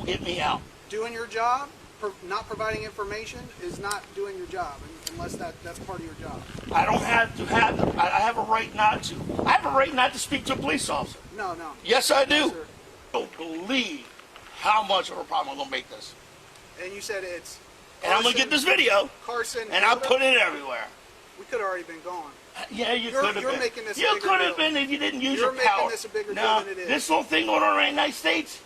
Get me out. Doing your job, not providing information is not doing your job, unless that's part of your job. I don't have to have. I have a right not to. I have a right not to speak to a police officer. No. Yes, I do. Yes, sir. I don't believe how much of a problem I'm gonna make this. And you said it's. And I'm gonna get this video. Carson. And I'll put it everywhere. We could have already been gone. Yeah, you could have been. You're making this. You could have been if you didn't use your power. You're making this a bigger deal than it is. This little thing going on right in the United States,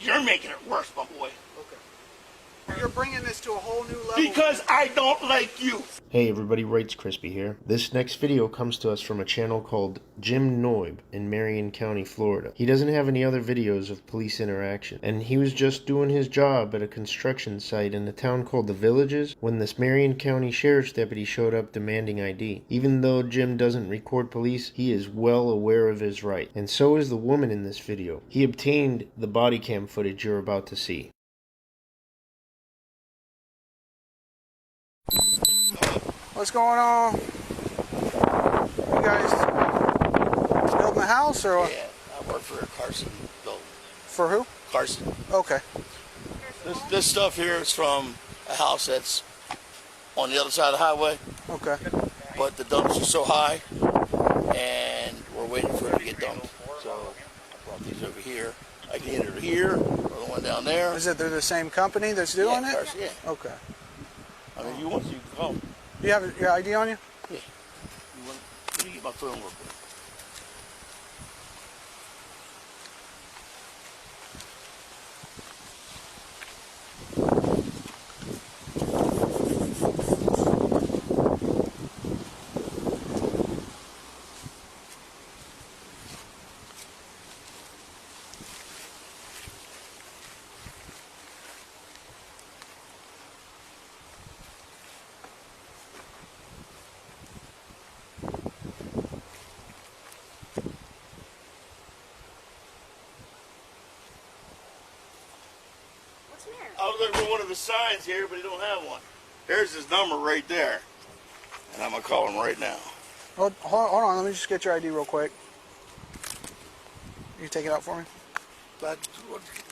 you're making it worse, my boy. Okay. You're bringing this to a whole new level. Because I don't like you. Hey everybody, Wrights Crispy here. This next video comes to us from a channel called Jim Noib in Marion County, Florida. He doesn't have any other videos of police interaction, and he was just doing his job at a construction site in a town called The Villages when this Marion County Sheriff's deputy showed up demanding ID. Even though Jim doesn't record police, he is well aware of his right, and so is the woman in this video. He obtained the body cam footage you're about to see. What's going on? You guys building a house or what? Yeah, I work for Carson building. For who? Carson. Okay. This stuff here is from a house that's on the other side of the highway. Okay. But the dumps are so high, and we're waiting for it to get dumped. So I brought these over here. I can enter here, or the one down there. Is it they're the same company that's doing Yeah, it? Carson, yeah. Okay. I mean, you want to, you can call. You have your ID on you? Yeah. Let me get my phone real quick. I was looking for one of the signs here, but he don't have one. There's his number right there. And I'm going to call him right now. Hold on, let me just get your ID real quick. You take it out for me? But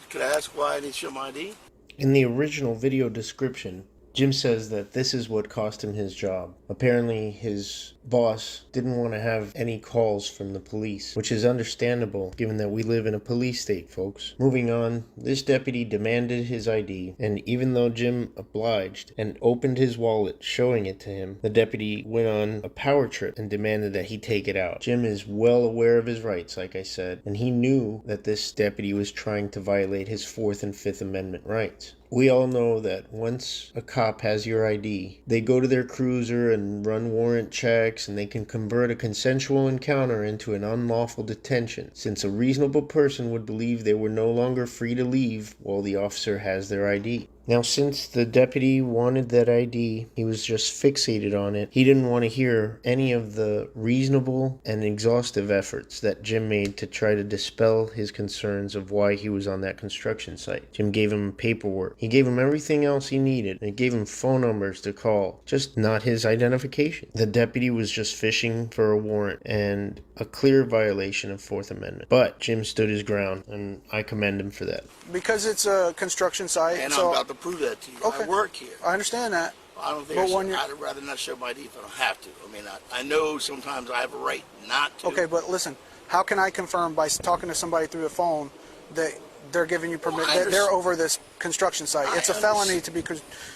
could I ask why I need to show my ID? In the original video description, Jim says that this is what cost him his job. Apparently, his boss didn't want to have any calls from the police, which is understandable given that we live in a police state, folks. Moving on, this deputy demanded his ID, and even though Jim obliged and opened his wallet, showing it to him, the deputy went on a power trip and demanded that he take it out. Jim is well aware of his rights, like I said, and he knew that this deputy was trying to violate his 4th and 5th Amendment rights. We all know that once a cop has your ID, they go to their cruiser and run warrant checks, and they can convert a consensual encounter into an unlawful detention, since a reasonable person would believe they were no longer free to leave while the officer has their ID. Now, since the deputy wanted that ID, he was just fixated on it. He didn't want to hear any of the reasonable and exhaustive efforts that Jim made to try to dispel his concerns of why he was on that construction site. Jim gave him paperwork. He gave him everything else he needed. And he gave him phone numbers to call, just not his identification. The deputy was just fishing for a warrant and a clear violation of 4th Amendment. But Jim stood his ground, and I commend him for that. Because it's a construction site. And so I'm about to prove that to you. Okay. I work here. I understand that. I don't think I'd rather not show my ID if I don't have to. I mean, I know sometimes I have a right not to. Okay, but listen, how can I confirm by talking to somebody through the phone that they're giving you permission, that they're over this construction site? It's a felony to be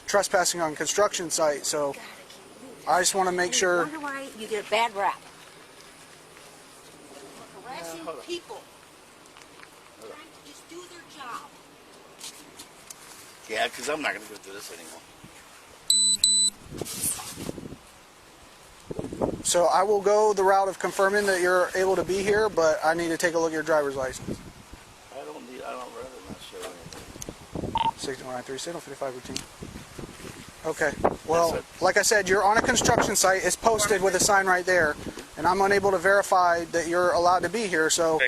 trespassing on construction site, so I just want to make sure. I wonder why you get a bad rap. Harassing people. Trying to just do their job. Yeah, because I'm not going to go through this anymore. So I will go the route of confirming that you're able to be here, but I need to take a look at your driver's license. I don't rather not show anything. 6193, 55 routine. Okay, well, like I said, you're on a construction site. It's posted with a sign right there, and I'm unable to verify that you're allowed to be here, so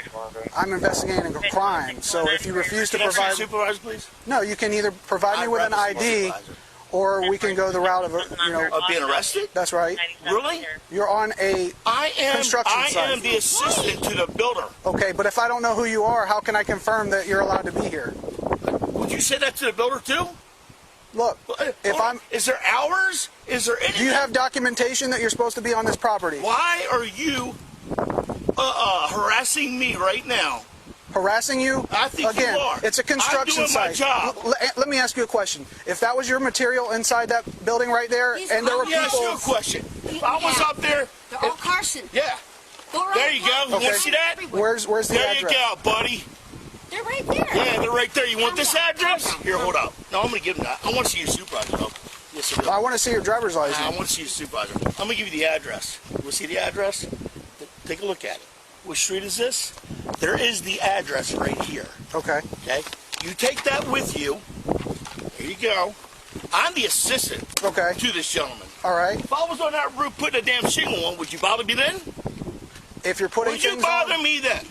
I'm investigating a crime. So if you refuse to provide... Supervisor, please? No, you can either provide me with an ID, or we can go the route of, Of being arrested? That's right. Really? You're on a construction site. I am the assistant to the builder. Okay, but if I don't know who you are, how can I confirm that you're allowed to be here? Would you you say that to the builder too? Look, if I'm, Is there hours? Is there anything? do you have documentation that you're supposed to be on this property? Why are you harassing me right now? Harassing you? I think Again, you are. it's a construction I'm doing my site. job. Let me ask you a question. If that was your material inside that building right there, He's and there were Let me ask you a people, question. If I was up there, They're all Carson. yeah. Go right There you go. You Okay. want to see that? where's the There address? you go, buddy. They're right there. Yeah, they're right there. You want this Calm down, address? calm down. Here, hold up. No, I'm going to give them that. I want to see your supervisor, though. Yes, I do. I want to see your driver's I license. want to see your supervisor. I'm going to give you the address. You want to see the address? Take a look at it. What street is this? There is the address right here. Okay. Okay? You take that with you. There you go. I'm the assistant Okay. to this gentleman. All right. If I was on that roof putting a damn shingle on, would you bother me then? If you're putting Would you things bother on. me then?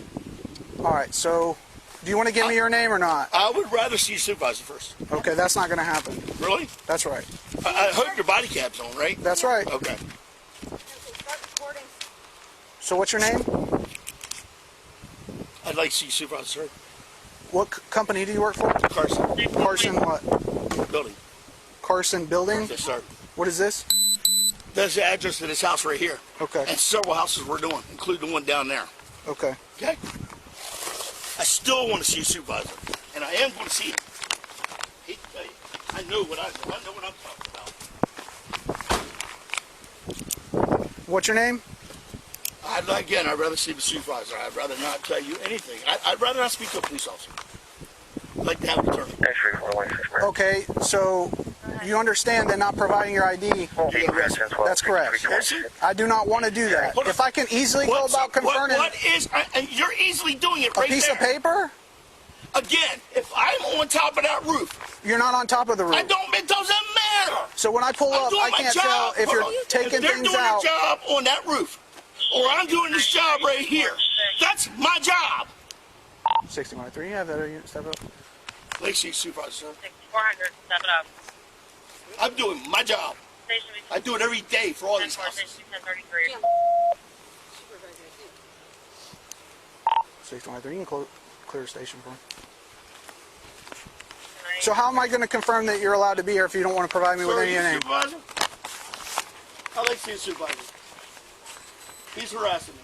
All right. So, do you want to give me your name or not? I would rather see your supervisor first. Okay, that's not going to happen. Really? That's right. I hope your body cap's on, right? That's right. Okay. Start recording. So, what's your name? I'd like to see your supervisor, sir. What company do you work for? Carson. Carson what? Building. Carson Building? Yes, sir. What is this? That's the address of this house right here. Okay. And several houses we're doing, including the one down there. Okay. Okay? I still want to see your supervisor. And I am going to see him. I hate to tell you. I know what I'm talking about. What's your name? I'd rather see the supervisor. I'd rather not tell you anything. I'd rather not speak to a police officer. I'd like to have an attorney. Okay, so you understand that not providing your ID, You're gonna arrest me. that's correct. Arrest me? I do not want to do that. Hold on. If I can easily go about confirming what is, and you're easily doing it a right piece there. of paper, Again, if I'm on top of that roof, you're not on top of the roof. it doesn't matter. So when I pull I'm up, doing I my can't job. tell if you're Hold on. taking if they're things doing out. a job on that roof, or I'm doing this job right here. That's my job. 6103, you have that unit step up. Lacey, supervisor, sir. 400, step it up. I'm doing my job. Station I do it every day for all these 10-4, houses. station 1033. Jim. Supervisor, I think. 6103, you can clear the station for me. Tonight. So how am I going to confirm that you're allowed to be here if you don't want to provide me with Sir, any you name? supervisor? I'd like to see a supervisor. He's harassing me.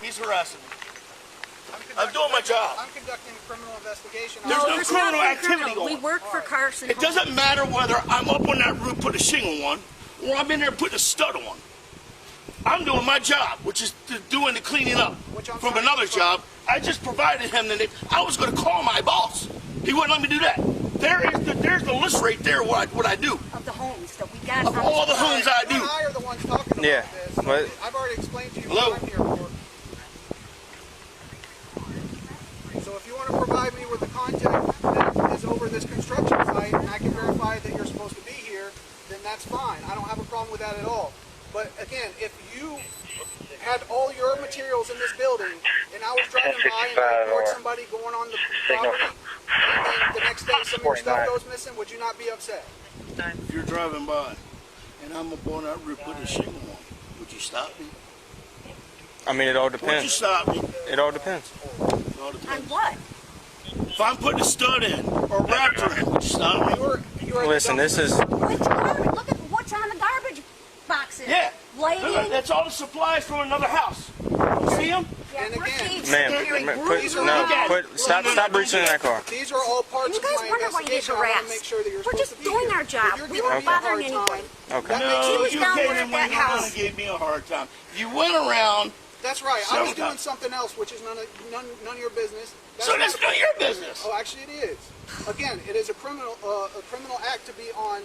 He's harassing me. I'm doing my job. I'm conducting a criminal investigation. There's no it's criminal not activity criminal. going We work for Carson. It doesn't matter whether I'm up on that roof putting a shingle on, or I'm in there putting a stud on. I'm doing my job, which is doing the cleaning up Which I'm from trying another to job. I just provided him the. I was going to call my boss. He wouldn't let me do that. There's the list right there. What I do. Of the homes that we got. Of all the homes I You do. and I are the ones talking about Yeah, this. but- I've already explained to you Hello? what I'm here for. So if you want to provide me with the contact that is over this construction site and I can verify that you're supposed to be here, then that's fine. I don't have a problem with that at all. But again, if you had all your materials in this building and I was driving by and I report somebody going on the property and then the next day some of your stuff goes missing, would you not be upset? If you're driving by, and I'm up on that roof putting a shingle on, would you stop me? I mean, it all Would you depends. stop me? It all depends. It all On depends. what? If I'm putting a stud in or a raptor in, would you stop me? You're Listen, this is Which garbage? Look at what's on the garbage boxes. Yeah. Lighting. Look, that's all the supplies from another house. See them? Yeah, And we're again- keep ma'am. securing These Put, are- no, look at put. Stop reaching in that car. These are all parts You of guys my wonder why you get investigation. I want to harassed. make sure that you're We're supposed just to be doing here. our job. If you're We giving weren't me a hard bothering time, anybody. Okay. that makes No, She you- was you down came there in at when that you house. and gave me a hard time. You went around, That's right. I Several was doing times. something else, which is none of your business. so that's not your business. Oh, actually, it is. Again, it is a criminal act to be on.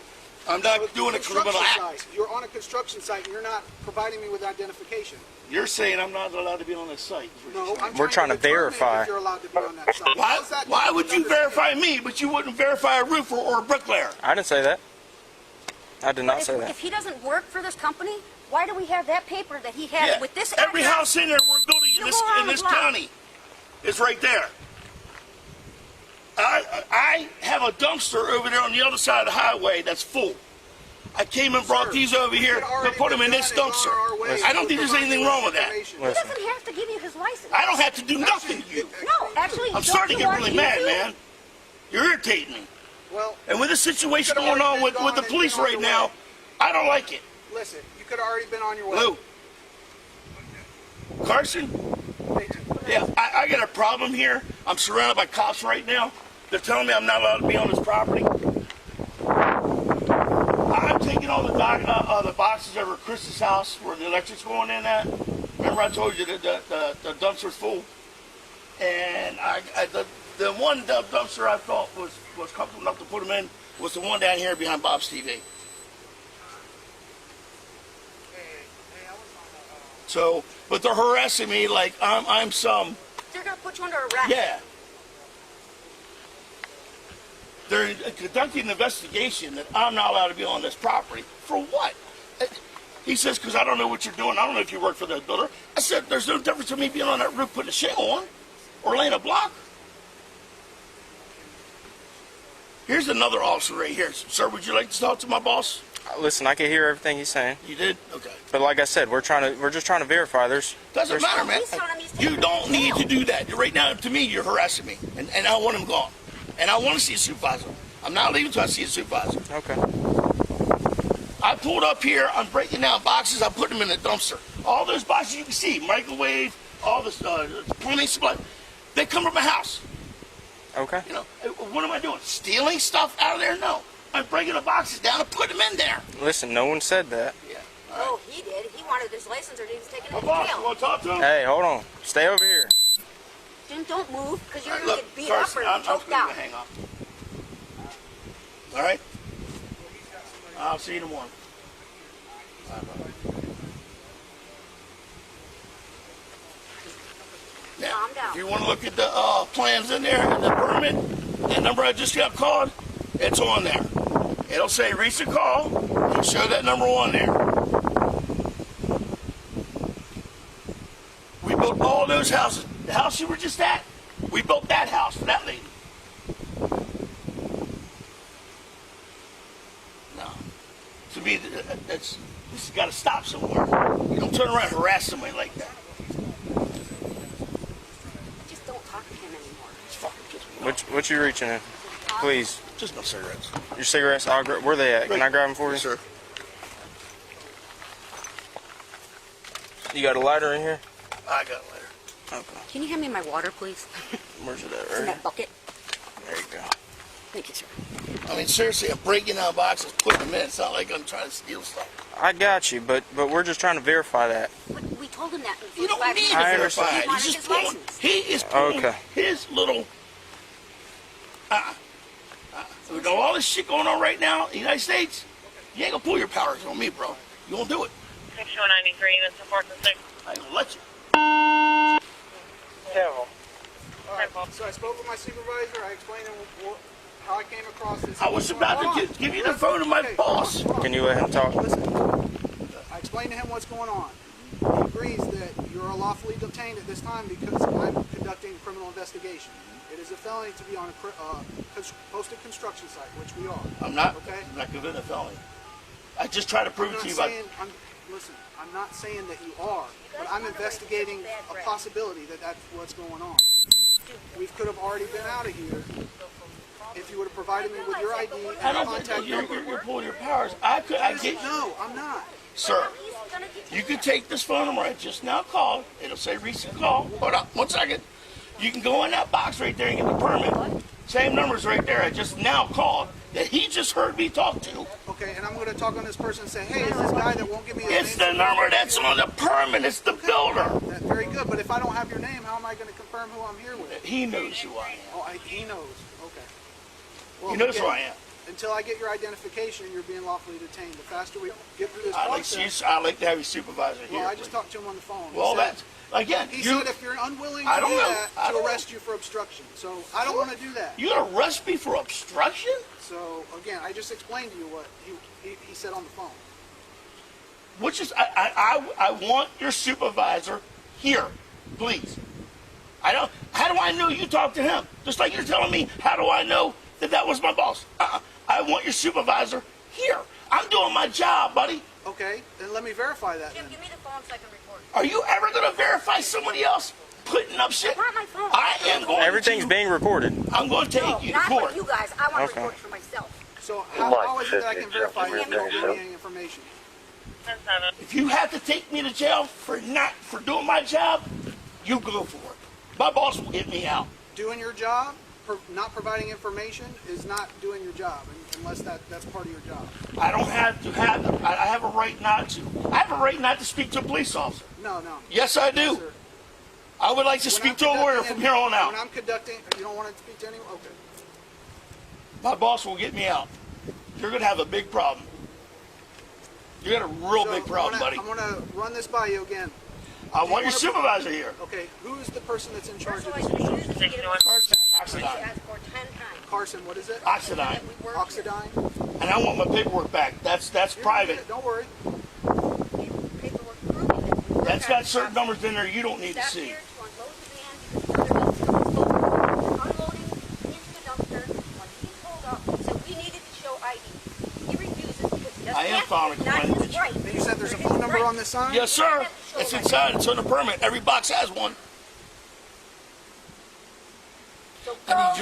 I'm not doing a criminal construction act. site. You're on a construction site, and you're not providing me with identification. You're saying I'm not allowed to be on this site. is what No, you're saying. I'm We're trying to determine verify. if you're allowed to be on that site. Why, How's that why would you different? verify me, but you wouldn't verify a roofer or a bricklayer? I didn't say that. I did not But say if, that. if he doesn't work for this company, why do we have that paper that he had with this Every address? house in there we're building You go around in the this block. county is right there. I have a dumpster over there on the other side of the highway that's full. I came and brought these over here to put them in this dumpster. I don't think there's anything wrong with that. He doesn't have to give you his license. I don't have to do nothing to you. No, actually, I'm starting to get really mad, man. You're irritating me. Well, And with the situation going on with the police right now, I don't like it. listen, you could have already been on your way. Lou. Carson? Yeah, I got a problem here. I'm surrounded by cops right now. They're telling me I'm not allowed to be on this property. I'm taking all the boxes over at Chris's house where the electric's going in at. Remember I told you that the dumpster's full? And the one dumpster I thought was comfortable enough to put them in was the one down here behind Bob's TV. So, but they're harassing me like I'm some... They're going to put you under arrest. Yeah. They're conducting an investigation that I'm not allowed to be on this property. For what? He says, because I don't know what you're doing. I don't know if you work for the builder. I said, there's no difference in me being on that roof putting a shingle on or laying a block. Here's another officer right here. Sir, would you like to talk to my boss? Listen, I can hear everything he's saying. You did? Okay. But like I said, we're just trying to verify. Doesn't matter, man. He's telling him he's You taking don't it need down. to do that. Right now, to me, you're harassing me. And I want him gone. And I want to see a supervisor. I'm not leaving until I see a supervisor. Okay. I pulled up here. I'm breaking down boxes. I put them in the dumpster. All those boxes you can see, microwave, all this plumbing supply, they come from my house. Okay. You know, what am I doing? Stealing stuff out of there? No. I'm breaking the boxes down and putting them in there. Listen, no one said that. Yeah. Oh, he did. He wanted his license or he was taking My it to boss, you jail. want to talk to him? Hey, hold on. Stay over here. Jim, don't move because you're All right, going to look, get beat Carson, up or I'm choked going out. to hang up. All right? I'll see you in the morning. Bye-bye. Now, Calm down. if you want to look at the plans in there and the permit, that number I just got called, it's on there. It'll say recent call. It'll show that number on there. We built all those houses. The house you were just at, we built that house for that lady. No. To me, this has got to stop somewhere. You don't turn around and harass somebody like that. Just don't talk to him anymore. It's fucking pissing me off. What you reaching in? Please. Just no cigarettes. Your cigarettes? Where they at? Can I grab them for you? Yes, sir. You got a lighter in here? I got it later. Okay. Can you hand me my water, please? Where's it at? It's in Right? that bucket. There you go. Thank you, sir. I mean, seriously, I'm breaking down boxes, putting them in. It's not like I'm trying to steal stuff. I got you, but we're just trying to verify that. But we told him that. You don't need to I verify understand. it. He wanted He's his just pulling. license. He is pulling Okay. his little. We got all this shit going on right now in the United States. You ain't gonna pull your powers on me, bro. You won't do it. 6193, that's 446. I ain't gonna let you. Devil. All right, so I spoke with my supervisor. I explained to him how I came across this. I was about to give you the phone of my boss. Can you let him talk? Listen, I explained to him what's going on. He agrees that you're lawfully detained at this time because I'm conducting a criminal investigation. It is a felony to be on a posted construction site, which we are. I'm not. Okay. I'm not committing a felony. I just try to prove it to you. Listen, I'm not saying that you are, but I'm investigating a possibility that that's what's going on. We could have already been out of here if you would have provided me with your ID I and don't contact think you're number. pulling your powers. I get. No, I'm not. Sir, you can take this phone number I just now called. It'll say recent call. Hold on 1 second. You can go in that box right there and get the permit. Same numbers right there I just now called that he just heard me talk to. Okay, and I'm going to talk on this person and say, hey, is this guy that won't give me his It's name? the number that's on the permit. It's the builder. That's very good, but if I don't have your name, how am I going to confirm who I'm here with? He knows who I am. Oh, he knows. Okay. Well, He knows again, who I am. Until I get your identification, you're being lawfully detained. The faster we get through this I process... like to have your supervisor here. Well, I just talked to him on the phone. Well, He said- that's again. He You said if you're unwilling I to don't do know. that, I to don't arrest you for obstruction. So I don't want to do that. you gonna arrest me for obstruction? So again, I just explained to you what he said on the phone. Which is I want your supervisor here, please. I don't. How do I know you talked to him? Just like you're telling me, how do I know that was my boss? I want your supervisor here. I'm doing my job, buddy. Okay, then let me verify that. Jim, Then. give me the phone so I can record. Are you ever going to verify somebody else putting up shit? I want my phone. I am going Everything's to. being recorded. I'm going to No, take you to not court. with you guys. I want to Okay. record it for myself. So how is it that I can verify you don't give me any information? 10-7. If you have to take me to jail for doing my job, you go for it. My boss will get me out. Doing your job, not providing information is not doing your job, unless that's part of your job. I don't have to have. I have a right not to. I have a right not to speak to a police officer. No. Yes, I do. Sir. I would like to speak to a lawyer from here on out. When I'm conducting, you don't want to speak to anyone? Okay. My boss will get me out. You're going to have a big problem. You got a real So big problem, buddy. I'm going to run this by you again. I want your wanna- supervisor here. Okay, who's the person that's in charge First of of all, this? I refuse to get it. Carson I Oxidine. asked for 10 times. Carson, what is it? Oxidine. We work here. Oxidine? And I want my paperwork back. That's You're gonna private. get it, don't worry. Paperwork proving that we work That's on got the certain property. numbers in there you don't need to Stop see. here to unload the van because the other dumpster was unloading into the dumpster. When he pulled up, he said we needed to show ID. He refuses because he doesn't I am have to. following It's not complaint. his right. And you said there's a It's phone his number right. on the sign? Yes, sir. It's inside. It's on the permit. Every box has one. So I need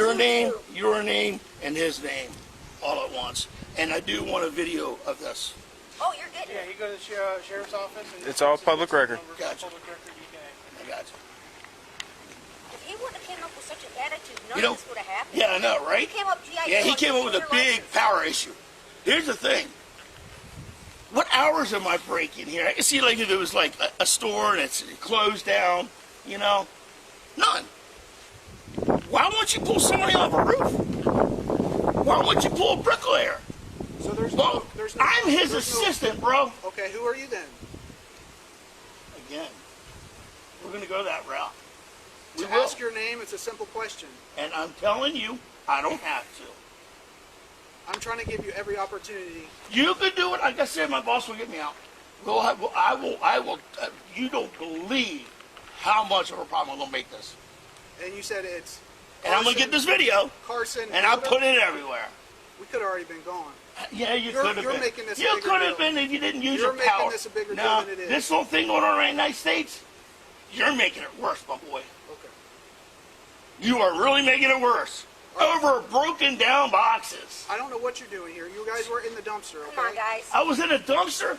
go your name, and his name all at once. And I do want a video of this. Oh, you're getting it. you go to the sheriff's office. And It's all public record. Gotcha. Public record, you can. I got you. If he wouldn't have came up with such an attitude, none You know- of this would have happened. Yeah, I know, right? He came up, GI Yeah, he Joe, came up with a your big license. power issue. Here's the thing. What hours am I breaking here? I can see like if it was like a store and it's closed down, you know? None. Why won't you pull somebody off a roof? Why won't you pull a bricklayer? So there's Well, no, there's no. I'm his there's no- assistant, bro. Okay, who are you then? Again, we're going to go that route. We To will. ask your name, it's a simple question. And I'm telling you, I don't have to. I'm trying to give you every opportunity. You could do it. Like I said, my boss will get me out. We'll have, I will. You don't believe how much of a problem I'm gonna make this. And you said it's. And I'm gonna get this video, Carson. and I'll put it everywhere. We could have already been gone. Yeah, you You're- could have you're been. making this a You bigger could have deal. been if you didn't use You're your making power. this a bigger deal No, than it is. this little thing going on right in the United States, you're making it worse, my boy. Okay. You are really making it worse. Over broken down boxes. I don't know what you're doing here. You guys were in the dumpster, okay? Come on, guys. I was in a dumpster.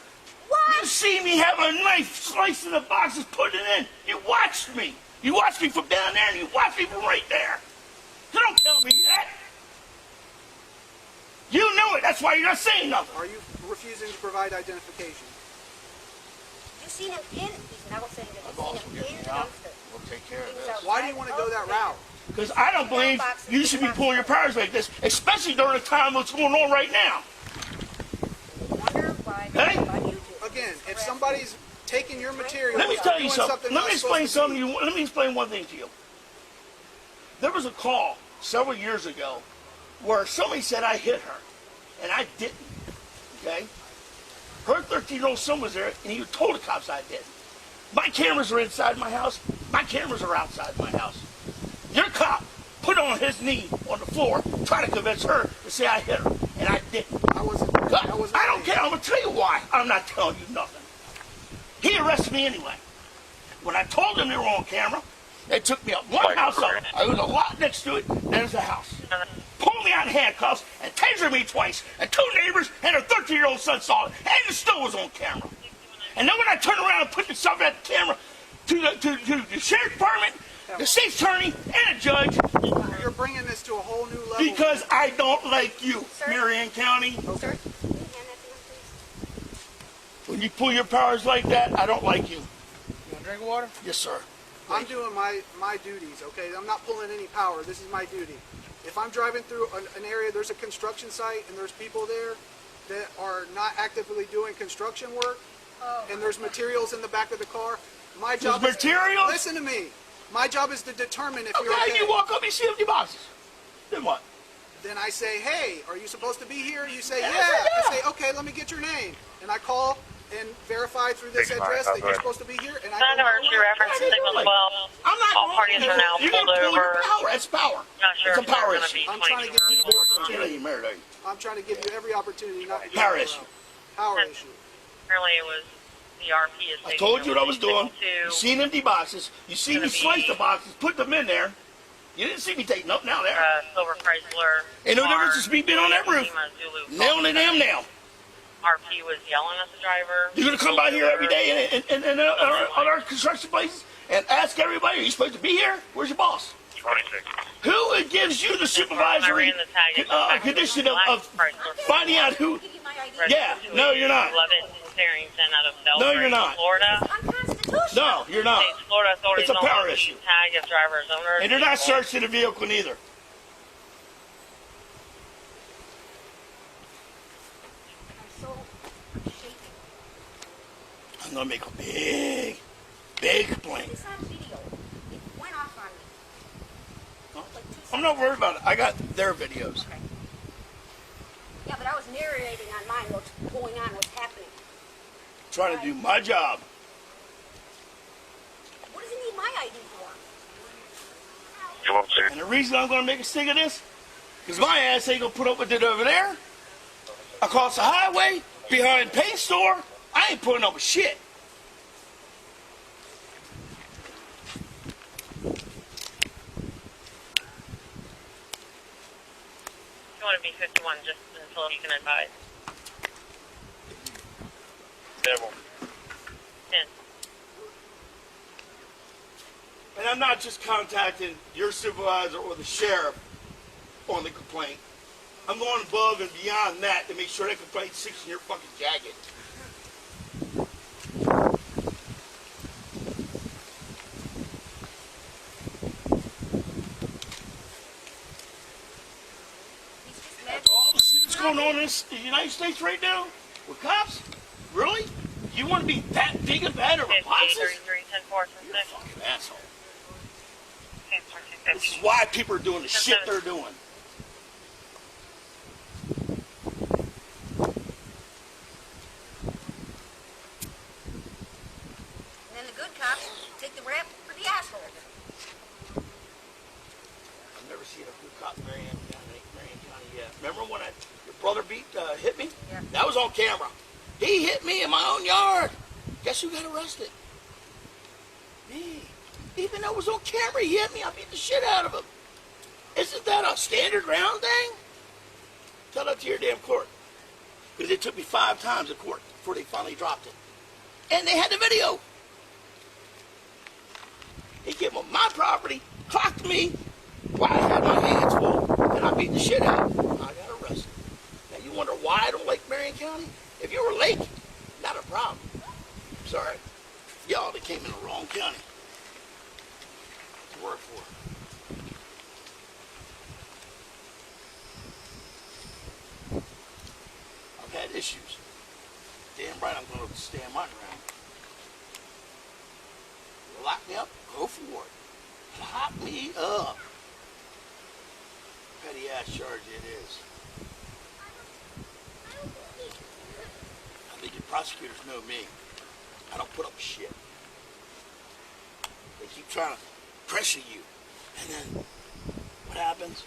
What? You see me have a knife slicing the boxes, putting it in. You watched me. You watched me from down there, and you watched me from right there. So don't tell me that. You know it. That's why you're not saying nothing. Are you refusing to provide identification? You seen him in? He's now saying that My you boss seen will him get in me the out. dumpster. We'll take care of He was this. Why do you want to go that route? Because I don't believe you should be pulling your powers like this, especially during the time what's going on right now. Wonder why Hey? why you do. Again, if somebody's taking your material, Let me tell you doing something. Let not me explain supposed something to to you. Let me explain one thing to you. There was a call several years ago where somebody said I hit her, and I didn't. Okay? Her 13-year-old son was there, and he told the cops I didn't. My cameras are inside my house. My cameras are outside my house. Your cop put on his knee on the floor, trying to convince her to say I hit her, and I didn't. I wasn't. I don't care. I'm going to tell you why. I'm not telling you nothing. He arrested me anyway. When I told them they were on camera, they took me up one house up. There was a lot next to it. There's a house. Pulled me out in handcuffs and tasered me twice. And two neighbors and her 13-year-old son saw it. And it still was on camera. And then when I turned around and put the stuff at the camera to the sheriff's department, the state's attorney, and a judge, You're bringing this to a whole new level. because I don't like you, Sir? Marion County. Sir, can you hand that to him, please? When you pull your powers like that, I don't like you. You want drink of water? Yes, sir. I'm doing my duties, okay? I'm not pulling any power. This is my duty. If I'm driving through an area, there's a construction site, and there's people there that are not actively doing construction work, and there's materials in the back of the car, my job is... materials? Listen to me. My job is to determine if you're Okay, okay. you walk up, you see empty boxes. Then what? Then I say, hey, are you supposed to be here? You say, And yeah. I say, yeah. I say, okay, let me get your name. And I call and verify through this address that you're supposed to be here, and I Sign go my emergency way. reference to signal 12. I'm not All parties are now You're pulled gonna pull your over. power. That's power. Not sure It's a if they're power going to issue. be I'm trying to 22 get you or You're not even married, are you? I'm trying to give you every opportunity not to be Power around. issue. Power issue. Apparently it was the RP is I taking told you what I over was doing. signal You 2. seen empty boxes. You seen me Gonna be- slice the boxes, put them in there. You didn't see me take nothing out there. Silver Chrysler. Ain't no difference just me being on that roof. Lima Zulu Nail the damn nail. RP was yelling at the driver. You're gonna come by here every day and on our construction places and ask everybody, are you supposed to be here? Where's your boss? 26. Who gives you the supervisory condition of finding out who? Yeah, no, you're not. Farrington out of No, Belgrade, you're not. Florida. Unconstitutional. No, you're not. States Florida authorities It's a don't power want issue. to tag if driver's owner. And you're not searching the vehicle neither. I'm so shaking. I'm gonna make a big complaint. It's on video. It went off on me. Like 2 seconds. I'm not worried about it. I got their videos. Okay. Yeah, but I was narrating on mine what's going on, what's happening. Trying to do my job. What does he need my ID for? And the reason I'm gonna make a sting of this, because my ass ain't gonna put up with it over there. Across the highway, behind paint store, I ain't putting up with shit. You want to be 51 just until you can advise. 10. And I'm not just contacting your supervisor or the sheriff on the complaint. I'm going above and beyond that to make sure that complaint sticks in your fucking jacket. He's just mad. All the shit that's going on in the United States right now with cops? Really? You want to be that big and bad over 58, boxes? 33, 10, 4, You're a fucking asshole. 10, 14, This is why people are doing the shit they're doing. And then the good cops take the rap for the asshole. I've never seen a good cop in Marion County yet. Remember when your brother hit me? Yeah. That was on camera. He hit me in my own yard. Guess who got arrested? Me. Even though it was on camera, he hit me. I beat the shit out of him. Isn't that a standard ground thing? Tell that to your damn court. Because it took me 5 times to court before they finally dropped it. And they had the video. He came on my property, clocked me while I had my hands full, and I beat the shit out of him. I got arrested. Now you wonder why I don't like Marion County? If you were Lake, not a problem. Sorry. Y'all that came in the wrong county to work for. I've had issues. Damn right I'm going to stand my ground. You lock me up, go for it. Lock me up. Petty ass charge it is. I think the prosecutors know me. I don't put up with shit. They keep trying to pressure you. And then what happens?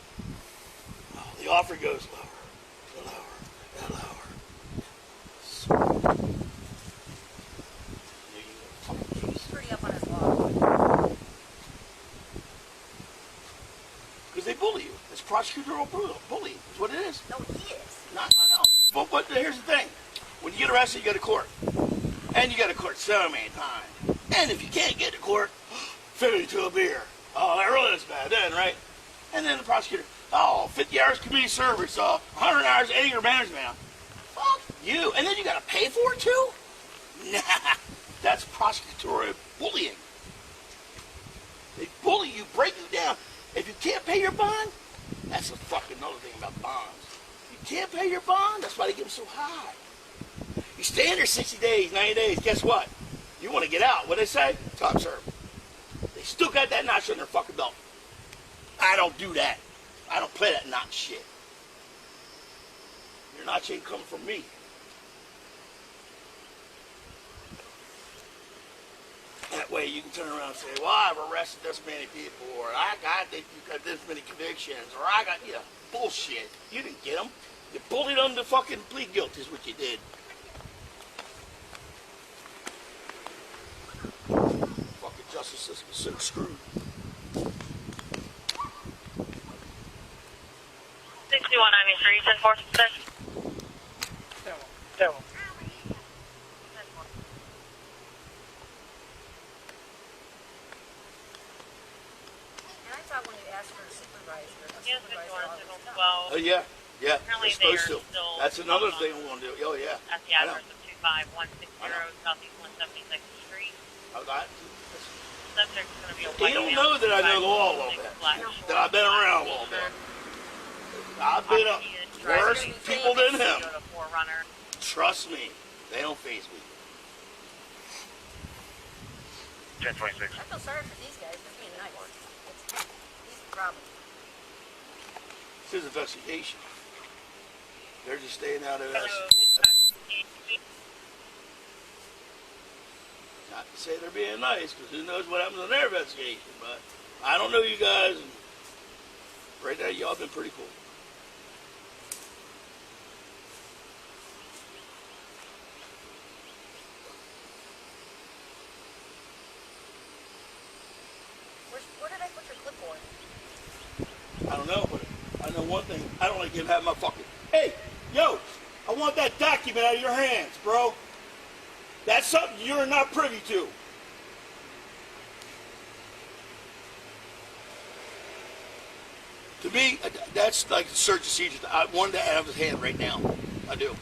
Oh, the offer goes lower, and lower, and lower. He's pretty up on his law. Because they bully you. It's prosecutorial bullying. That's what it is. No, he is. Not, I know. But here's the thing. When you get arrested, you go to court. And you go to court so many times. And if you can't get to court, 52 a beer. Oh, that really is bad then, right? And then the prosecutor, 50 hours community service, 100 hours anger management. Fuck you. And then you got to pay for it too? Nah, that's prosecutorial bullying. They bully you, break you down. If you can't pay your bond, that's the fucking another thing about bonds. You can't pay your bond, that's why they give them so high. You stay in there 60 days, 90 days, guess what? You want to get out. What they say? Time served. They still got that notch on their fucking belt. I don't do that. I don't play that notch shit. Your notch ain't coming from me. way you can turn around and say, well, I've arrested this many people, or I got this many convictions, or I got, bullshit. You didn't get them. You bullied them to fucking plead guilty is what you did. Fucking justice system is so screwed. 61 93, 10 4 6. And I thought when you asked for a supervisor, Yes, 51 always signal comes. 12 Oh, yeah. Yeah, Apparently they're supposed they are to. still That's another on- thing we want to do. Oh, yeah. at the I know. address of 25160 Southeast 172nd Street. Subject's going to be a They don't know that I know the law a little bit. That I've been around a little bit. I've been up worse people than him. Trust me, they don't faze me. 1026. I feel sorry for these guys for being nice. He's the problem. It's his investigation. They're just staying out of that. Not to say they're being nice, because who knows what happens in their investigation. But I don't know you guys. And right now, y'all been pretty cool. Where did I put your clipboard? I don't know, but I know one thing. I don't like him having my fucking. Hey, yo, I want that document out of your hands, bro. That's something you're not privy to. To me, that's like a search and seizure. I want that out of his hand right now. I do.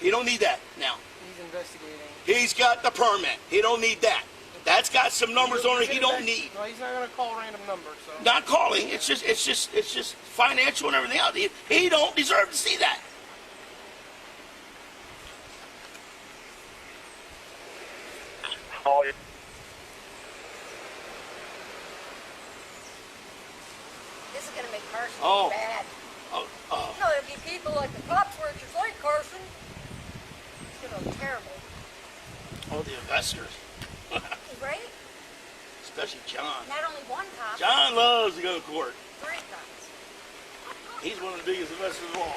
He don't need that now. He's investigating. He's got the permit. He don't need that. That's got some numbers on it he don't need. No, he's not going to call random numbers. So. Not calling. It's just financial and everything else. He don't deserve to see that. This is going to make Carson Oh. bad. Oh, You know, there'd be people like the cops were just like Carson. It's going to be terrible. all the investors, Right? especially John. Not only one cop, John loves to go to court. 3 cops. He's one of the biggest investors of all.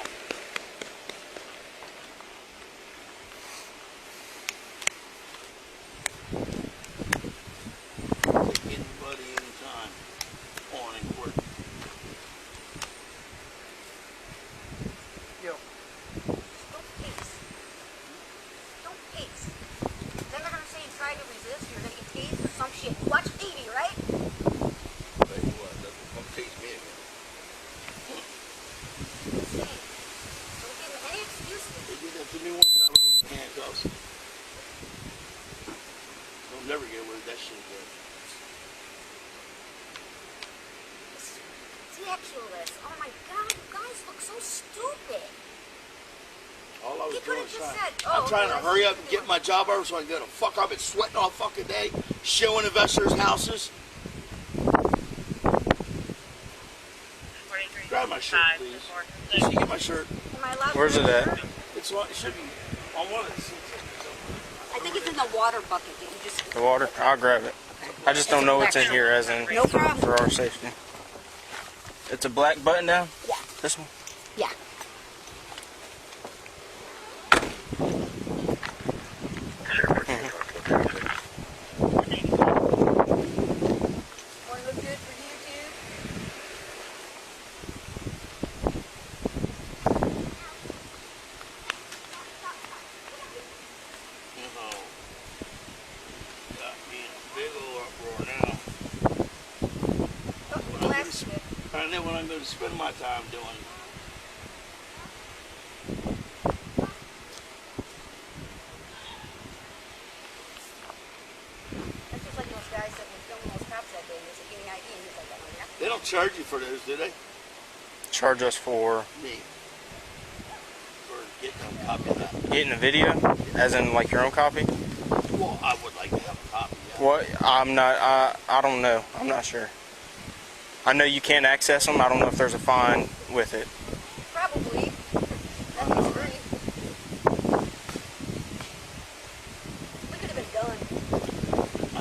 Take anybody anytime on in court. Yo. Don't pace. Don't pace. Then they're going to say you tried to resist, you're going to get tased or some shit. You watch TV, right? Tell you what, that's what fucking takes me again. Insane. Don't give them any excuses. They did that to me one time with the handcuffs. They'll never get away with that shit again. Ridiculous. Oh my god, you guys look so stupid. All I was He doing could've is just trying. said, I'm "Oh, trying to okay, I hurry see up what and you're get my job over so I can go to fuck. I've been sweating all fucking day, showing investors houses. Grab my shirt, please. Can you get my shirt? Am I allowed Where's to it wear at? shirt? It's on, it should be on one of the seats. I think it's in the water bucket that you just... The water? I'll grab it. I just don't know what's in here as in No problem. for our safety. It's a black button down? Yeah. This one? Yeah. Want to look good for YouTube? Got me in a big old uproar now. Oh, the last bit. I know what I'm going to spend my time doing. That's just like those guys that were filming those cops that day. They said, give me ID. And he's like, I don't have to. They don't charge you for those, do they? Charge us for Me. For getting a copy of that. getting a video, as in like your own copy. Well, I would like to have a copy. Yeah. What? I'm not. I don't know. I'm not sure. I know you can't access them. I don't know if there's a fine with it. Probably. That's free. We could have been done.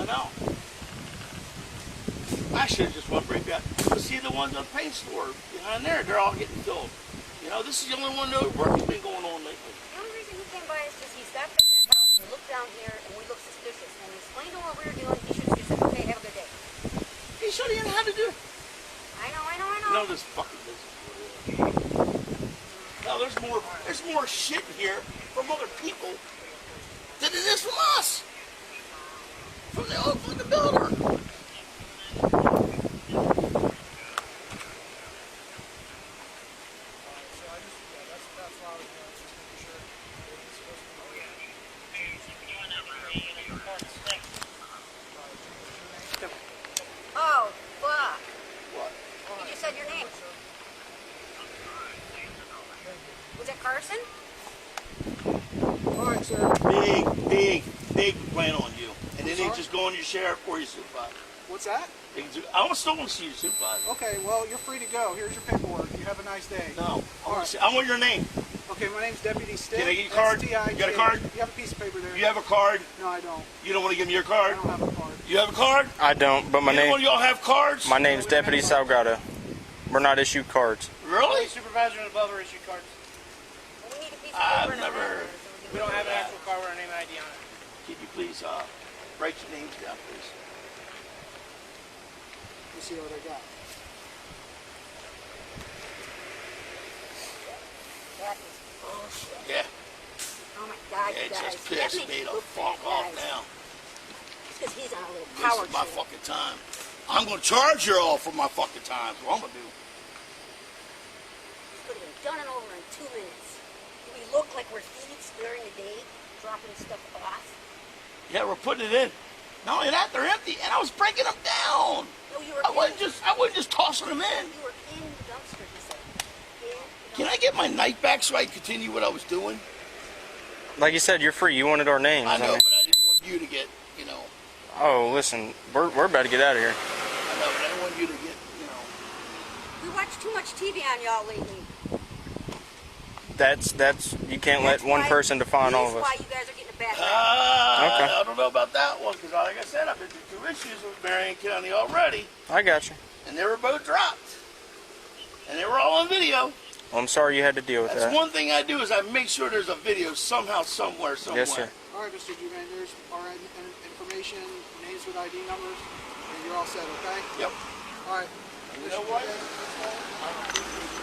I know. I should have just went right back. But see the ones on the paint store behind there, they're all getting filled. You know, this is the only one that work has been going on lately. The only reason he came by is because he stopped at that house and looked down here and we looked suspicious. And we explained to him what we were doing. He should have just said, okay, have a good day. He should have even had to do it. I know. No, this fucking business. Now there's more shit here from other people than it is from us. From the builder. Oh, fuck. What? You just said your name. Was that Carson? All right, sir. Big complaint on you. And then they just go on your sheriff or your supervisor. What's that? I still want to see your supervisor. Okay, well, you're free to go. Here's your paperwork. You have a nice day. No. I want your name. Okay, my name's Deputy Stitt. Can I get your card? You got a card? You have a piece of paper there. You have a card? No, I don't. You don't want to give me your I card? don't have a card. You have a card? I don't, but my Either one of name, y'all have cards? my name's Deputy Salgado. We're not issued cards. Really? Supervisor and above are issued cards. We need a piece of I've paper and a never- pen so we can We don't have an actual card with our name and ID on it. Could you please write your names down, please? Let's see what I got. That is bullshit. Yeah. Oh my God, you It guys. just That pissed makes me you the look fuck bad, off guys. now. It's because he's on a little power This is my trip. fucking time. I'm going to charge you all for my fucking time. That's what I'm going to do. This could have been done and over in 2 minutes. Do we look like we're thieves during the day, dropping stuff off? Yeah, we're putting it in. Not only that, they're empty, and I was breaking them down. No, you were I wasn't just tossing them in. You were in the dumpster, he said. In the Can I get my knife back so I can continue what I was doing? Like you said, you're free. You wanted our names. I know, mean- but I didn't want you to get, you know. Oh, listen, we're about to get out of here. I know, but I didn't want you to get, you know. We watch too much TV on y'all lately. That's you can't let That's one why- person define all of That's us. why you guys are getting a bad rap. Okay. I don't know about that one, because like I said, I've been through 2 issues with Marion County already, I got you. and they were both dropped. And they were all on video. Well, I'm sorry you had to deal with That's that. one thing I do is I make sure there's a video somehow, somewhere. Yes, sir. All right, Mr. Juvan, there's our information, names with ID numbers, and you're all set, okay? Yep. All right. You know what? Mr. Juvan,